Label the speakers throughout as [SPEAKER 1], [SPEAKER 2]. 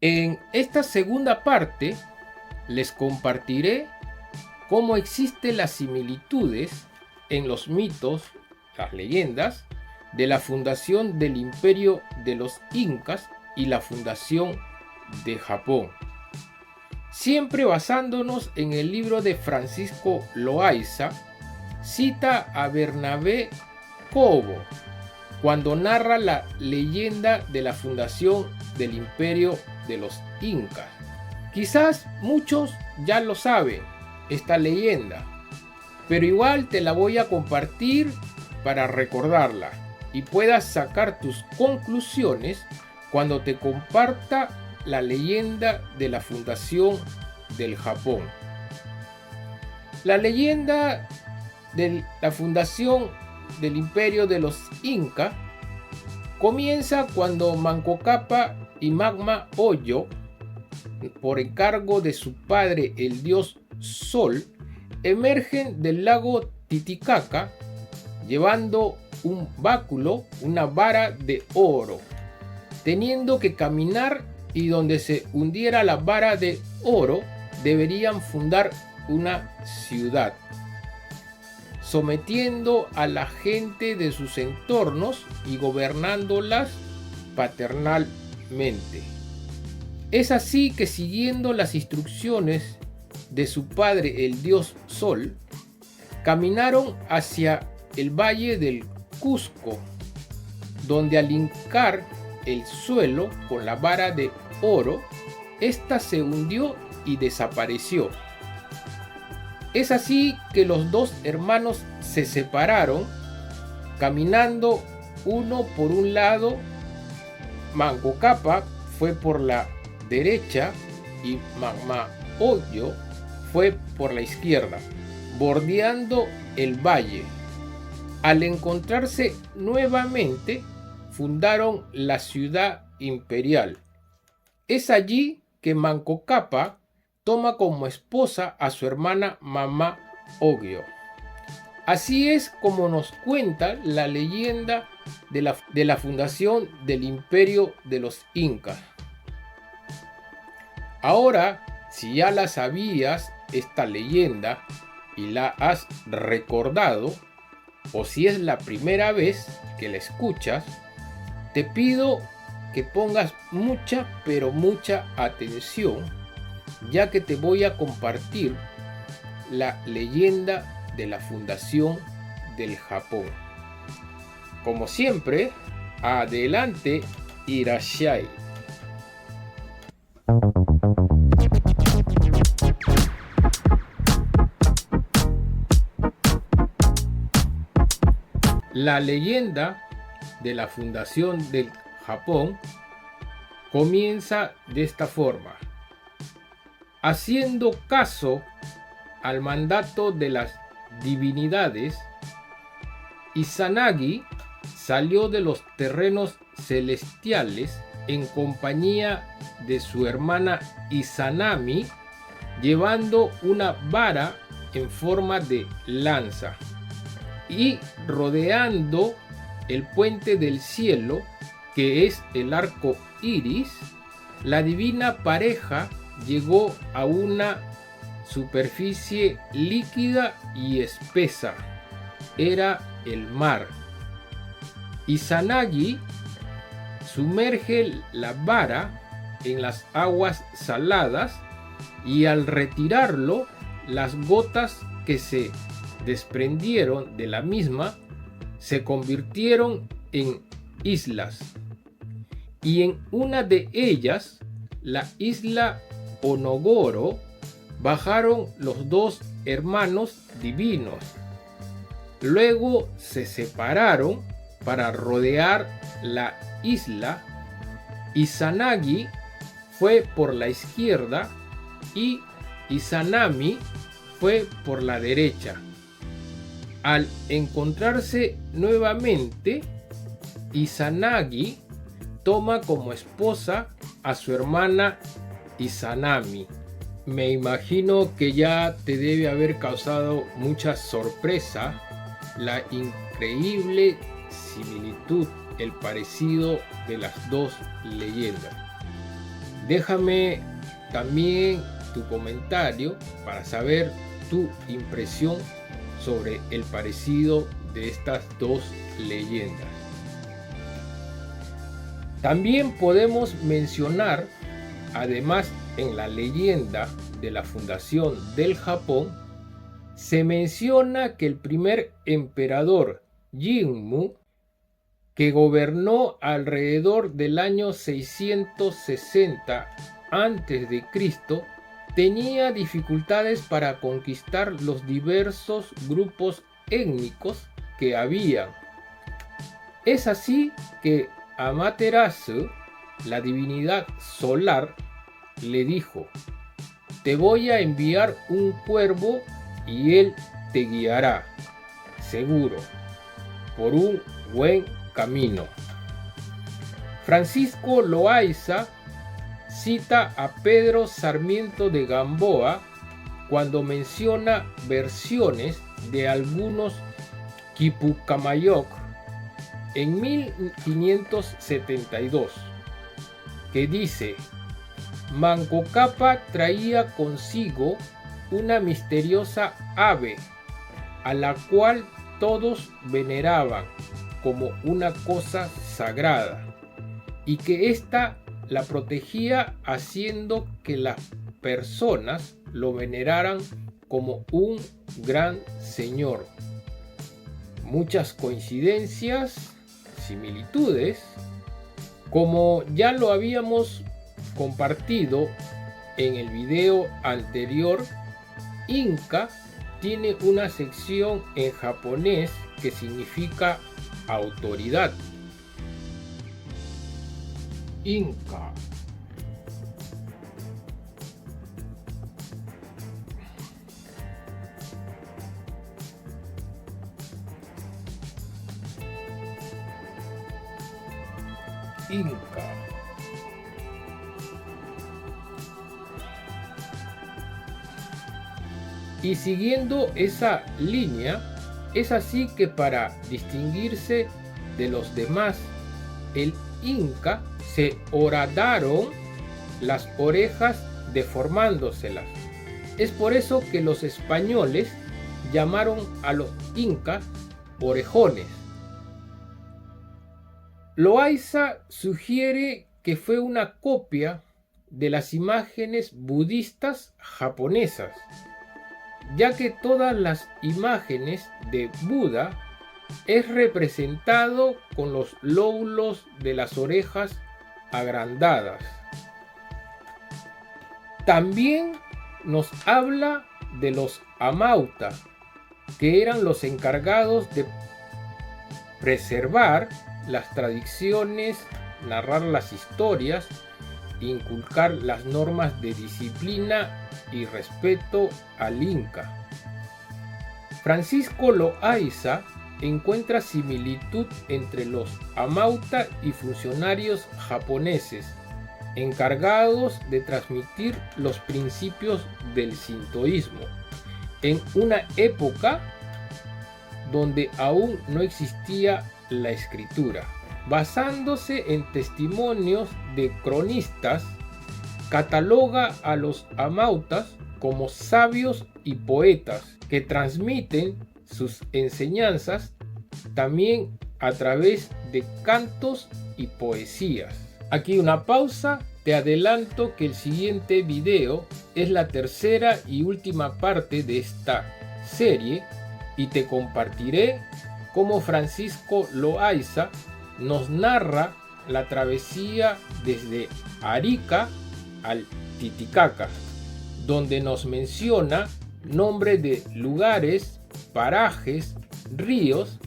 [SPEAKER 1] En esta segunda parte les compartiré cómo existen las similitudes en los mitos, las leyendas, de la fundación del imperio de los incas y la fundación de Japón. Siempre basándonos en el libro de Francisco Loaiza, cita a Bernabé Cobo cuando narra la leyenda de la fundación del imperio de los incas. Quizás muchos ya lo saben, esta leyenda, pero igual te la voy a compartir para recordarla y puedas sacar tus conclusiones cuando te comparta la leyenda de la fundación del Japón. La leyenda de la fundación del imperio de los incas comienza cuando Manco Cápac y Magma Hoyo, por encargo de su padre el dios Sol, emergen del lago Titicaca llevando un báculo, una vara de oro, teniendo que caminar, y donde se hundiera la vara de oro deberían fundar una ciudad, sometiendo a la gente de sus entornos y gobernándolas paternalmente. Es así que, siguiendo las instrucciones de su padre el dios Sol, caminaron hacia el valle del Cusco, donde al hincar el suelo con la vara de oro, ésta se hundió y desapareció. Es así que los dos hermanos se separaron, caminando uno por un lado. Manco Cápac fue por la derecha y Magma Hoyo fue por la izquierda, bordeando el valle. Al encontrarse nuevamente, fundaron la ciudad imperial. Es allí que Manco Cápac toma como esposa a su hermana Mama Ogio. Así es como nos cuenta la leyenda de la fundación del imperio de los incas. Ahora, si ya la sabías esta leyenda y la has recordado, o si es la primera vez que la escuchas, te pido que pongas mucha, pero mucha atención, ya que te voy a compartir la leyenda de la fundación del Japón. Como siempre, adelante, irashai. La leyenda de la fundación del Japón comienza de esta forma. Haciendo caso al mandato de las divinidades, Izanagi salió de los terrenos celestiales en compañía de su hermana Izanami, llevando una vara en forma de lanza, y rodeando el puente del cielo, que es el arco iris. La divina pareja llegó a una superficie líquida y espesa. Era el mar. Izanagi sumerge la vara en las aguas saladas, y al retirarlo, las gotas que se desprendieron de la misma se convirtieron en islas, y en una de ellas, la isla Onogoro, bajaron los dos hermanos divinos. Luego se separaron para rodear la isla. Izanagi fue por la izquierda y Izanami fue por la derecha. Al encontrarse nuevamente, Izanagi toma como esposa a su hermana Izanami. Me imagino que ya te debe haber causado mucha sorpresa la increíble similitud, el parecido de las dos leyendas. Déjame también tu comentario para saber tu impresión sobre el parecido de estas dos leyendas. También podemos mencionar, además, en la leyenda de la fundación del Japón, se menciona que el primer emperador Jingmu, que gobernó alrededor del año 660 a.C., tenía dificultades para conquistar los diversos grupos étnicos que había. Es así que Amaterasu, la divinidad solar, le dijo: te voy a enviar un cuervo y él te guiará, seguro, por un buen camino. Francisco Loaiza cita a Pedro Sarmiento de Gamboa cuando menciona versiones de algunos Quipucamayok en 1572, que dice: Manco Cápac traía consigo una misteriosa ave a la cual todos veneraban como una cosa sagrada, y que ésta la protegía haciendo que las personas lo veneraran como un gran señor. Muchas coincidencias, similitudes, como ya lo habíamos compartido en el video anterior. Inca tiene una sección en japonés que significa autoridad. Inca. Inca. Y siguiendo esa línea, es así que para distinguirse de los demás, el Inca se horadaron las orejas deformándoselas. Es por eso que los españoles llamaron a los incas orejones. Loaiza sugiere que fue una copia de las imágenes budistas japonesas, ya que todas las imágenes de Buda es representado con los lóbulos de las orejas agrandadas. También nos habla de los Amauta, que eran los encargados de preservar las tradiciones, narrar las historias, inculcar las normas de disciplina y respeto al Inca. Francisco Loaiza encuentra similitud entre los Amauta y funcionarios japoneses encargados de transmitir los principios del sintoísmo en una época donde aún no existía la escritura. Basándose en testimonios de cronistas, cataloga a los amautas como sabios y poetas que transmiten sus enseñanzas también a través de cantos y poesías. Aquí una pausa, te adelanto que el siguiente video es la tercera y última parte de esta serie y te compartiré cómo Francisco Loaiza nos narra la travesía desde Arica al Titicaca, donde nos menciona nombres de lugares, parajes, ríos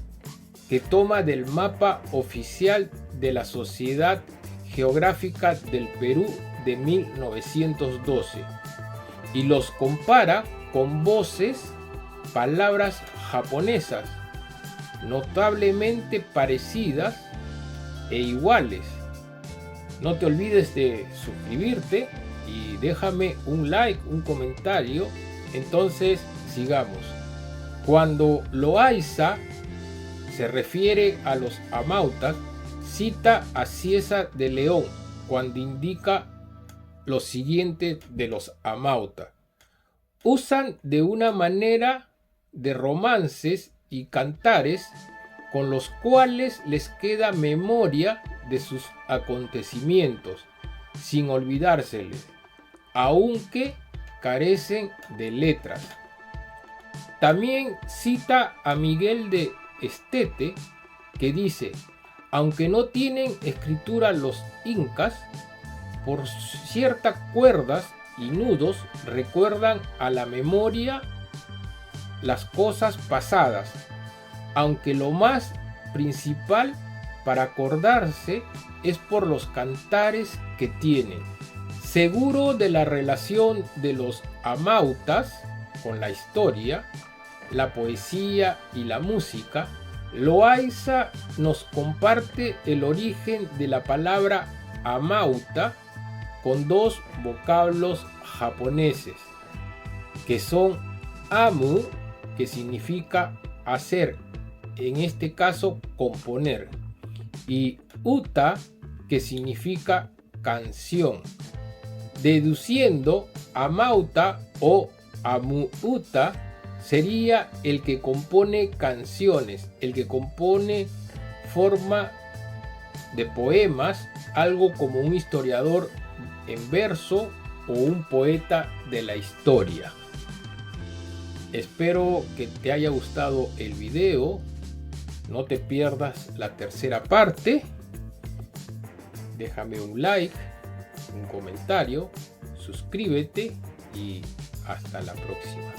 [SPEAKER 1] que toma del mapa oficial de la Sociedad Geográfica del Perú de 1912 y los compara con voces, palabras japonesas notablemente parecidas e iguales. No te olvides de suscribirte y déjame un like, un comentario. Entonces sigamos. Cuando Loaiza se refiere a los amautas, cita a Cieza de León cuando indica los siguientes de los Amauta. Usan de una manera de romances y cantares con los cuales les queda memoria de sus acontecimientos, sin olvidárseles, aunque carecen de letras. También cita a Miguel de Estete, que dice: aunque no tienen escritura los incas, por ciertas cuerdas y nudos recuerdan a la memoria las cosas pasadas, aunque lo más principal para acordarse es por los cantares que tienen. Seguro de la relación de los amautas con la historia, la poesía y la música, Loaiza nos comparte el origen de la palabra amauta con dos vocablos japoneses, que son amu, que significa hacer, en este caso componer, y uta, que significa canción, deduciendo amauta o amu-uta sería el que compone canciones, el que compone forma de poemas, algo como un historiador en verso o un poeta de la historia. Espero que te haya gustado el video. No te pierdas la tercera parte. Déjame un like, un comentario, suscríbete y hasta la próxima.